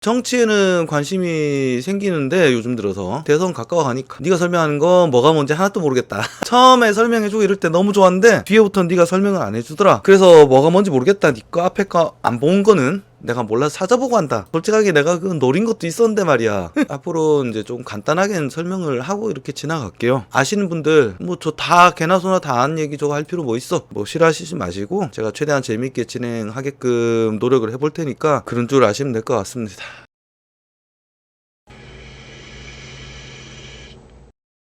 정치에는 관심이 생기는데 요즘 들어서 대선 가까워가니까 네가 설명하는 거 뭐가 뭔지 하나도 모르겠다. 처음에 설명해주고 이럴 때 너무 좋았는데 뒤에부터 네가 설명을 안 해주더라. 그래서 뭐가 뭔지 모르겠다. 네 거 앞에 거 안 본 거는 내가 몰라서 찾아보고 한다. 솔직하게 내가 그 노린 것도 있었는데 말이야. 앞으로 이제 좀 간단하게 설명을 하고 이렇게 지나갈게요. 아시는 분들 뭐 저 다 개나 소나 다 아는 얘기 저거 할 필요 뭐 있어. 뭐 싫어하시지 마시고 제가 최대한 재밌게 진행하게끔 노력을 해볼 테니까 그런 줄 아시면 될 것 같습니다.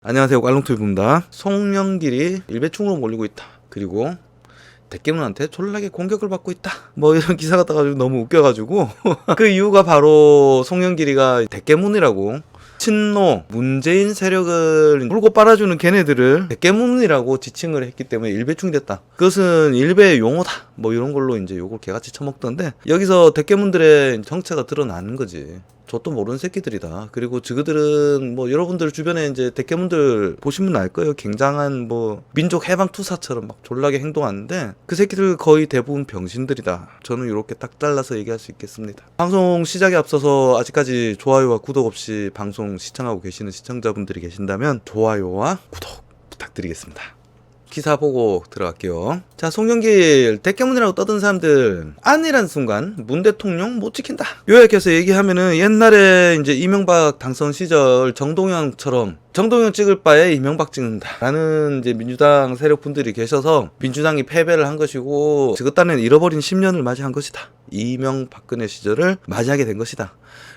안녕하세요, 꽐롱투유입니다. 송영길이 일배충으로 몰리고 있다. 그리고 대깨문한테 졸라게 공격을 받고 있다. 뭐 이런 기사가 떠가지고 너무 웃겨가지고 그 이유가 바로 송영길이가 대깨문이라고 친노 문재인 세력을 물고 빨아주는 걔네들을 대깨문이라고 지칭을 했기 때문에 일배충이 됐다. 그것은 일배의 용어다. 뭐 이런 걸로 이제 요걸 개같이 처먹던데 여기서 대깨문들의 정체가 드러나는 거지. 저도 모르는 새끼들이다. 그리고 저그들은 뭐 여러분들 주변에 이제 대깨문들 보시면 알 거예요. 굉장한 뭐 민족 해방 투사처럼 막 졸라게 행동하는데 그 새끼들 거의 대부분 병신들이다. 저는 이렇게 딱 잘라서 얘기할 수 있겠습니다. 방송 시작에 앞서서 아직까지 좋아요와 구독 없이 방송 시청하고 계시는 시청자분들이 계신다면 좋아요와 구독 부탁드리겠습니다. 기사 보고 들어갈게요. 자, 송영길 대깨문이라고 떠든 사람들 아니란 순간 문 대통령 못 지킨다. 요약해서 얘기하면은 옛날에 이제 이명박 당선 시절 정동영처럼 정동영 찍을 바에 이명박 찍는다 라는 이제 민주당 세력분들이 계셔서 민주당이 패배를 한 것이고 그딴엔 잃어버린 10년을 맞이한 것이다. 이명박근혜 시절을 맞이하게 된 것이다.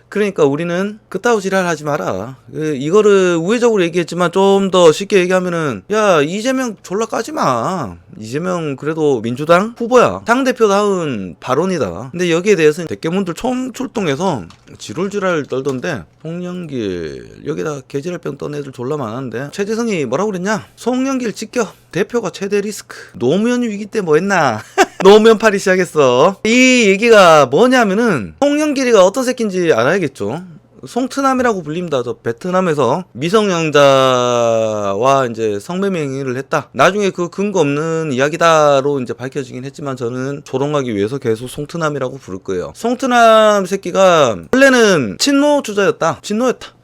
그러니까 우리는 그따위 지랄 하지 마라. 이거를 우회적으로 얘기했지만 좀 더 쉽게 얘기하면은 야, 이재명 졸라 까지 마. 이재명 그래도 민주당 후보야. 당대표다운 발언이다. 근데 여기에 대해서는 대깨문들 총 출동해서 지롤지랄 떨던데 송영길 여기다 개지랄병 떤 애들 졸라 많았는데 최재성이 뭐라고 그랬냐? 송영길 지켜. 대표가 최대 리스크. 노무현 위기 때 뭐 했나? 노무현 팔이 시작했어. 이 얘기가 뭐냐면은 송영길이가 어떤 새끼인지 알아야겠죠. 송트남이라고 불립니다. 저 베트남에서 미성년자와 이제 성매매 행위를 했다. 나중에 그 근거 없는 이야기다로 이제 밝혀지긴 했지만 저는 조롱하기 위해서 계속 송트남이라고 부를 거예요. 송트남 새끼가 원래는 친노 주자였다. 친노였다.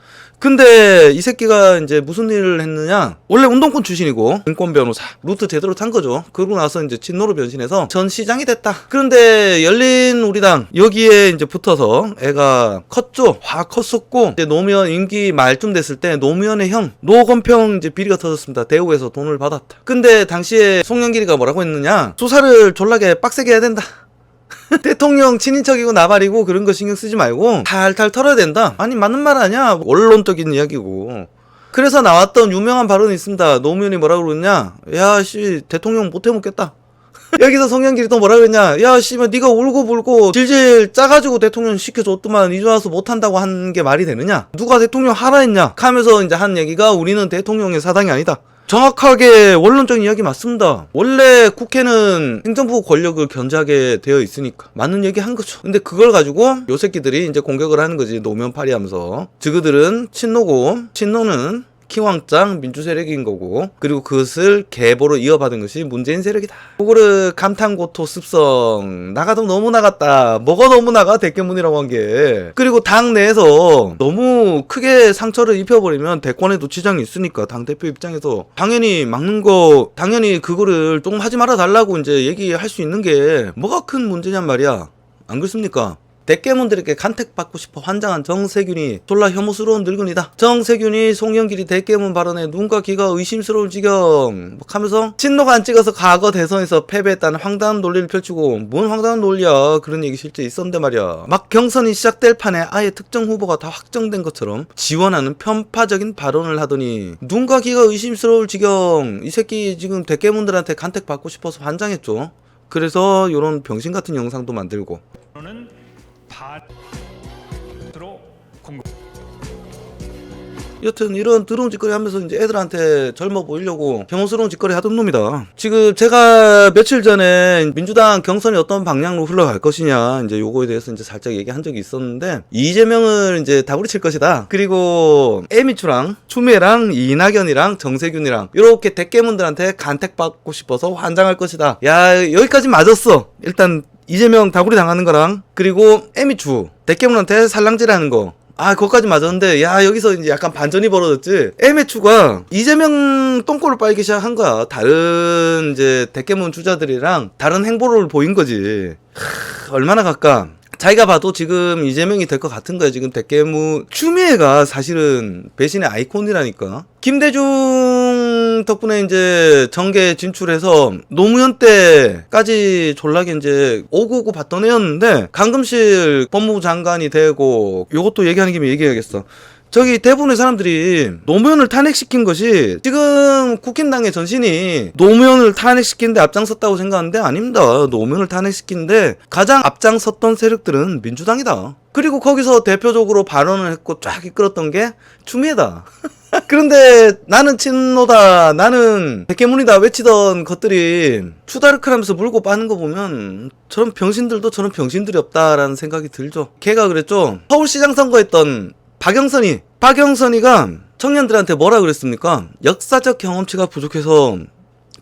근데 이 새끼가 이제 무슨 일을 했느냐? 원래 운동권 출신이고 인권 변호사 루트 제대로 탄 거죠. 그러고 나서 이제 친노로 변신해서 전 시장이 됐다. 그런데 열린 우리당 여기에 이제 붙어서 애가 컸죠. 확 컸었고 이제 노무현 임기 말쯤 됐을 때 노무현의 형 노건평 이제 비리가 터졌습니다. 대우에서 돈을 받았다. 근데 당시에 송영길이가 뭐라고 했느냐? 수사를 졸라게 빡세게 해야 된다. 대통령 친인척이고 나발이고 그런 거 신경 쓰지 말고 탈탈 털어야 된다. 아니 맞는 말 아니야. 원론적인 이야기고. 그래서 나왔던 유명한 발언이 있습니다. 노무현이 뭐라고 그러냐? 야 씨 대통령 못 해먹겠다. 여기서 송영길이 또 뭐라 그랬냐? 야 씨발 네가 울고 불고 질질 짜가지고 대통령 시켜줬더만 이제 와서 못한다고 한 게 말이 되느냐? 누가 대통령 하라 했냐? 하면서 이제 한 얘기가 우리는 대통령의 사당이 아니다. 정확하게 원론적인 이야기 맞습니다. 원래 국회는 행정부 권력을 견제하게 되어 있으니까 맞는 얘기 한 거죠. 근데 그걸 가지고 요 새끼들이 이제 공격을 하는 거지. 노무현 파리 하면서. 저그들은 친노고 친노는 킹왕짱 민주세력인 거고 그리고 그것을 계보로 이어받은 것이 문재인 세력이다. 그거를 감탄고토 습성 나가도 너무 나갔다. 뭐가 너무 나가? 대깨문이라고 한 게. 그리고 당 내에서 너무 크게 상처를 입혀버리면 대권에도 지장이 있으니까 당대표 입장에서 당연히 막는 거 당연히 그거를 조금 하지 말아 달라고 이제 얘기할 수 있는 게 뭐가 큰 문제냔 말이야. 안 그렇습니까? 대깨문들에게 간택받고 싶어 환장한 정세균이 졸라 혐오스러운 늙은이다. 정세균이 송영길이 대깨문 발언에 눈과 귀가 의심스러울 지경 하면서 친노가 안 찍어서 과거 대선에서 패배했다는 황당한 논리를 펼치고 뭔 황당한 논리야. 그런 얘기 실제 있었는데 말이야. 막 경선이 시작될 판에 아예 특정 후보가 다 확정된 것처럼 지원하는 편파적인 발언을 하더니 눈과 귀가 의심스러울 지경. 이 새끼 지금 대깨문들한테 간택받고 싶어서 환장했죠. 그래서 이런 병신 같은 영상도 만들고 여튼 이런 더러운 짓거리 하면서 이제 애들한테 젊어 보이려고 혐오스러운 짓거리 하던 놈이다. 지금 제가 며칠 전에 민주당 경선이 어떤 방향으로 흘러갈 것이냐 이제 요거에 대해서 이제 살짝 얘기한 적이 있었는데 이재명을 이제 다구리 칠 것이다. 그리고 에미추랑 추미애랑 이낙연이랑 정세균이랑 이렇게 대깨문들한테 간택받고 싶어서 환장할 것이다. 야 여기까지 맞았어. 일단 이재명 다구리 당하는 거랑 그리고 에미추 대깨문한테 살랑질하는 거. 아, 그것까지 맞았는데, 야, 여기서 이제 약간 반전이 벌어졌지. 에메추가 이재명 똥꼬를 빨기 시작한 거야. 다른 이제 대깨문 주자들이랑 다른 행보를 보인 거지. 얼마나 가까. 자기가 봐도 지금 이재명이 될 것 같은 거야. 지금 대깨문 추미애가 사실은 배신의 아이콘이라니까. 김대중 덕분에 이제 정계 진출해서 노무현 때까지 졸라게 이제 오구오구 봤던 애였는데 강금실 법무부 장관이 되고, 요것도 얘기하는 김에 얘기해야겠어. 저기 대부분의 사람들이 노무현을 탄핵시킨 것이 지금 국힘당의 전신이 노무현을 탄핵시키는데 앞장섰다고 생각하는데 아닙니다. 노무현을 탄핵시키는데 가장 앞장섰던 세력들은 민주당이다. 그리고 거기서 대표적으로 발언을 했고 쫙 이끌었던 게 추미애다. 그런데 나는 친노다, 나는 대깨문이다 외치던 것들이 추다르크라면서 물고 빠는 거 보면 저런 병신들도 저런 병신들이 없다라는 생각이 들죠. 걔가 그랬죠. 서울시장 선거했던 박영선이가 청년들한테 뭐라 그랬습니까? 역사적 경험치가 부족해서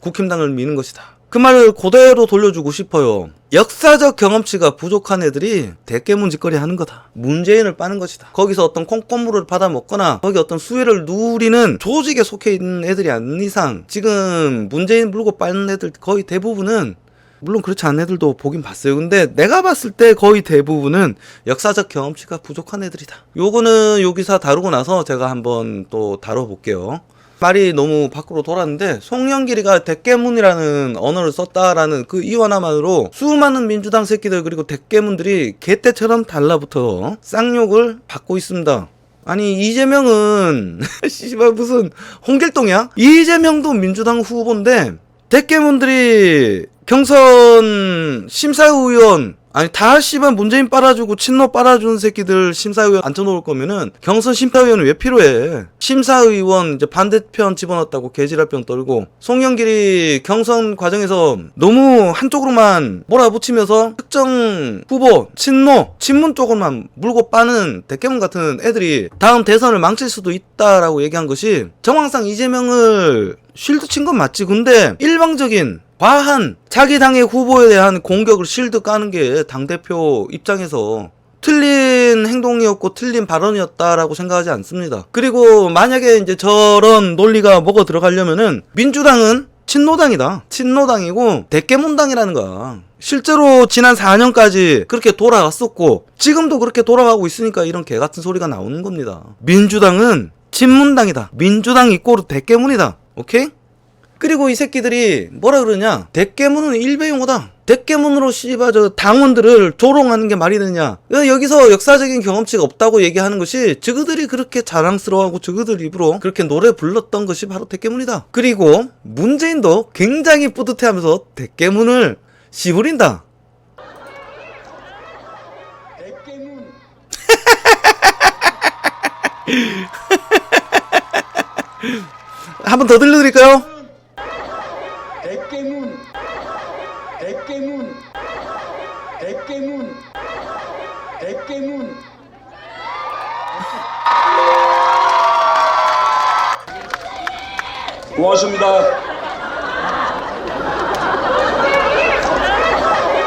국힘당을 미는 것이다. 그 말을 그대로 돌려주고 싶어요. 역사적 경험치가 부족한 애들이 대깨문 짓거리 하는 거다. 문재인을 빠는 것이다. 거기서 어떤 콩고물을 받아 먹거나 거기 어떤 수혜를 누리는 조직에 속해 있는 애들이 아닌 이상 지금 문재인 물고 빠는 애들 거의 대부분은, 물론 그렇지 않은 애들도 보긴 봤어요. 근데 내가 봤을 때 거의 대부분은 역사적 경험치가 부족한 애들이다. 요거는 요 기사 다루고 나서 제가 한번 또 다뤄볼게요. 말이 너무 밖으로 돌았는데 송영길이가 대깨문이라는 언어를 썼다라는 그 이유 하나만으로 수많은 민주당 새끼들 그리고 대깨문들이 개떼처럼 달라붙어 쌍욕을 받고 있습니다. 아니 이재명은 씨발 무슨 홍길동이야? 이재명도 민주당 후보인데 대깨문들이 경선 심사위원, 아니 다 씨발 문재인 빨아주고 친노 빨아주는 새끼들 심사위원 앉혀놓을 거면은 경선 심사위원은 왜 필요해? 심사위원 이제 반대편 집어넣었다고 개지랄병 떨고, 송영길이 경선 과정에서 너무 한쪽으로만 몰아붙이면서 특정 후보 친노 친문 쪽으로만 물고 빠는 대깨문 같은 애들이 다음 대선을 망칠 수도 있다라고 얘기한 것이, 정황상 이재명을 쉴드 친 건 맞지. 근데 일방적인 과한 자기 당의 후보에 대한 공격을 실드 까는 게 당대표 입장에서 틀린 행동이었고 틀린 발언이었다라고 생각하지 않습니다. 그리고 만약에 이제 저런 논리가 먹어 들어가려면은 민주당은 친노당이다. 친노당이고 대깨문당이라는 거야. 실제로 지난 4년까지 그렇게 돌아갔었고 지금도 그렇게 돌아가고 있으니까 이런 개같은 소리가 나오는 겁니다. 민주당은 친문당이다. 민주당 이꼬르 대깨문이다. 오케이? 그리고 이 새끼들이 뭐라 그러냐, 대깨문은 일배용어다. 대깨문으로 씨발 저 당원들을 조롱하는 게 말이 되냐. 여기서 역사적인 경험치가 없다고 얘기하는 것이 저그들이 그렇게 자랑스러워하고 저그들 입으로 그렇게 노래 불렀던 것이 바로 대깨문이다. 그리고 문재인도 굉장히 뿌듯해하면서 대깨문을 씨부린다. 대깨문. 한 번 더 들려드릴까요? 대깨문, 대깨문, 대깨문, 대깨문. 고맙습니다.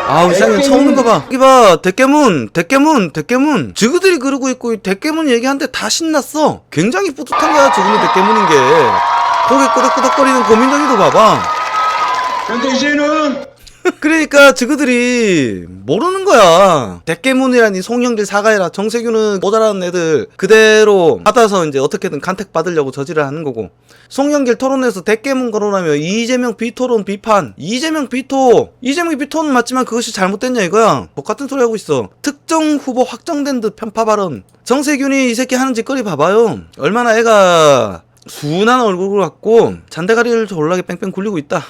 아, 우리 쌍이 처음 오는 거 봐. 여기 봐. 대깨문. 저그들이 그러고 있고, 대깨문 얘기하는데 다 신났어. 굉장히 뿌듯한 거야, 저그는 대깨문인 게. 고개 끄덕끄덕거리는 고민정이도 봐봐. 근데 이제는 그러니까 저그들이 모르는 거야. 대깨문이라니 송영길 사과해라. 정세균은 모자라는 애들 그대로 받아서 이제 어떻게든 간택 받으려고 저지를 하는 거고, 송영길 토론에서 대깨문 거론하며 이재명 비토론 비판. 이재명 비토는 맞지만 그것이 잘못됐냐 이거야. 똑같은 소리 하고 있어. 특정 후보 확정된 듯 편파 발언. 정세균이 이 새끼 하는 짓거리 봐봐요. 얼마나 애가 순한 얼굴을 갖고 잔대가리를 졸라게 뺑뺑 굴리고 있다.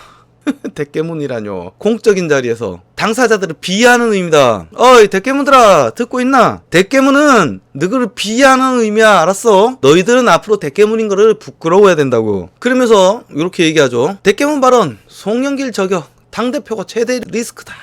대깨문이라뇨. 공적인 자리에서 당사자들을 비하하는 의미다. 어이 대깨문들아 듣고 있나? 대깨문은 너희를 비하하는 의미야. 알았어? 너희들은 앞으로 대깨문인 거를 부끄러워해야 된다고. 그러면서 이렇게 얘기하죠. 대깨문 발언 송영길 저격 당대표가 최대 리스크다.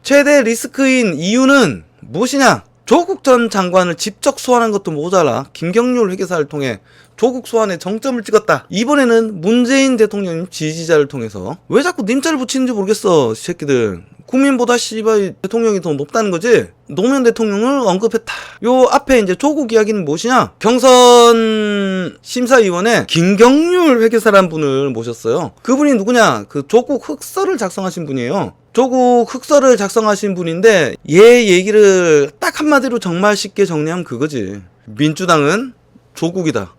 최대 리스크인 이유는 무엇이냐? 조국 전 장관을 직접 소환한 것도 모자라 김경률 회계사를 통해 조국 소환에 정점을 찍었다. 이번에는 문재인 대통령 지지자를 통해서. 왜 자꾸 님자를 붙이는지 모르겠어, 이 새끼들. 국민보다 씨발 대통령이 더 높다는 거지. 노무현 대통령을 언급했다. 요 앞에 이제 조국 이야기는 무엇이냐? 경선 심사위원회 김경률 회계사라는 분을 모셨어요. 그분이 누구냐? 그 조국 흑서를 작성하신 분이에요. 조국 흑서를 작성하신 분인데 얘 얘기를 딱 한마디로 정말 쉽게 정리하면 그거지. 민주당은 조국이다.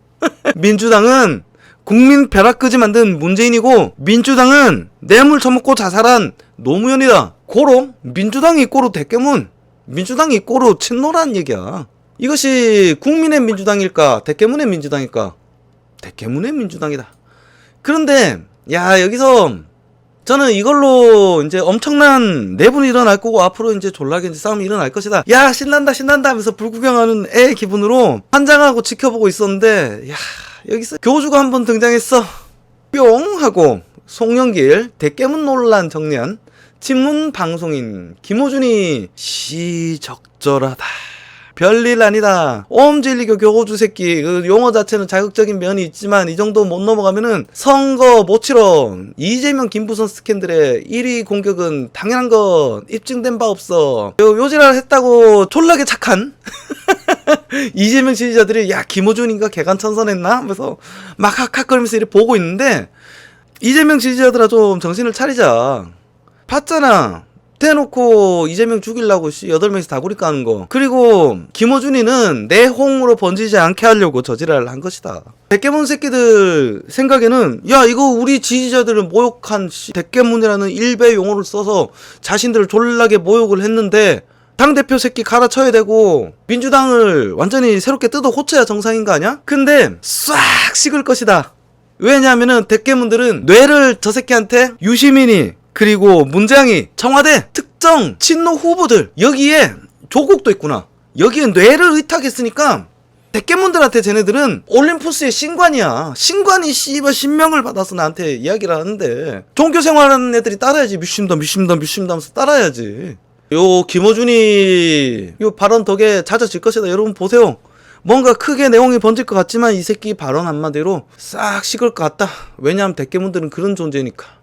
민주당은 국민 벼락끄지 만든 문재인이고 민주당은 뇌물 처먹고 자살한 노무현이다. 고로 민주당이 꼬로 대깨문, 민주당이 꼬로 친노란 얘기야. 이것이 국민의 민주당일까 대깨문의 민주당일까? 대깨문의 민주당이다. 그런데 야 여기서 저는 이걸로 이제 엄청난 내분이 일어날 거고 앞으로 이제 졸라게 이제 싸움이 일어날 것이다. 야 신난다 신난다 하면서 불구경하는 애 기분으로 환장하고 지켜보고 있었는데 야 여기서 교주가 한번 등장했어. 뿅 하고 송영길 대깨문 논란 정리한 친문 방송인 김호준이 시적절하다. 별일 아니다. 옴질리교 교주 새끼. 그 용어 자체는 자극적인 면이 있지만 이 정도 못 넘어가면은 선거 못 치러. 이재명 김부선 스캔들의 1위 공격은 당연한 것. 입증된 바 없어. 요지랄 했다고 졸라게 착한 이재명 지지자들이 야 김호준인가 개간천선했나 하면서 막 학학거리면서 이렇게 보고 있는데 이재명 지지자들아 좀 정신을 차리자. 봤잖아. 대놓고 이재명 죽이려고 8명이서 다구리 까는 거. 그리고 김호준이는 내홍으로 번지지 않게 하려고 저지랄을 한 것이다. 대깨문 새끼들 생각에는 야 이거 우리 지지자들을 모욕한 대깨문이라는 일베 용어를 써서 자신들을 졸라게 모욕을 했는데 당대표 새끼 갈아쳐야 되고 민주당을 완전히 새롭게 뜯어 고쳐야 정상인 거 아니야? 근데 싹 식을 것이다. 왜냐하면은 대깨문들은 뇌를 저 새끼한테 유시민이 그리고 문재양이 청와대 특정 친노 후보들 여기에 조국도 있구나. 여기에 뇌를 의탁했으니까 대깨문들한테 쟤네들은 올림푸스의 신관이야. 신관이 씨발 신명을 받아서 나한테 이야기를 하는데 종교 생활하는 애들이 따라야지. 미신다 하면서 따라야지. 요 김호준이 요 발언 덕에 잦아질 것이다. 여러분 보세요. 뭔가 크게 내용이 번질 것 같지만 이 새끼 발언 한마디로 싹 식을 것 같다. 왜냐하면 대깨문들은 그런 존재니까.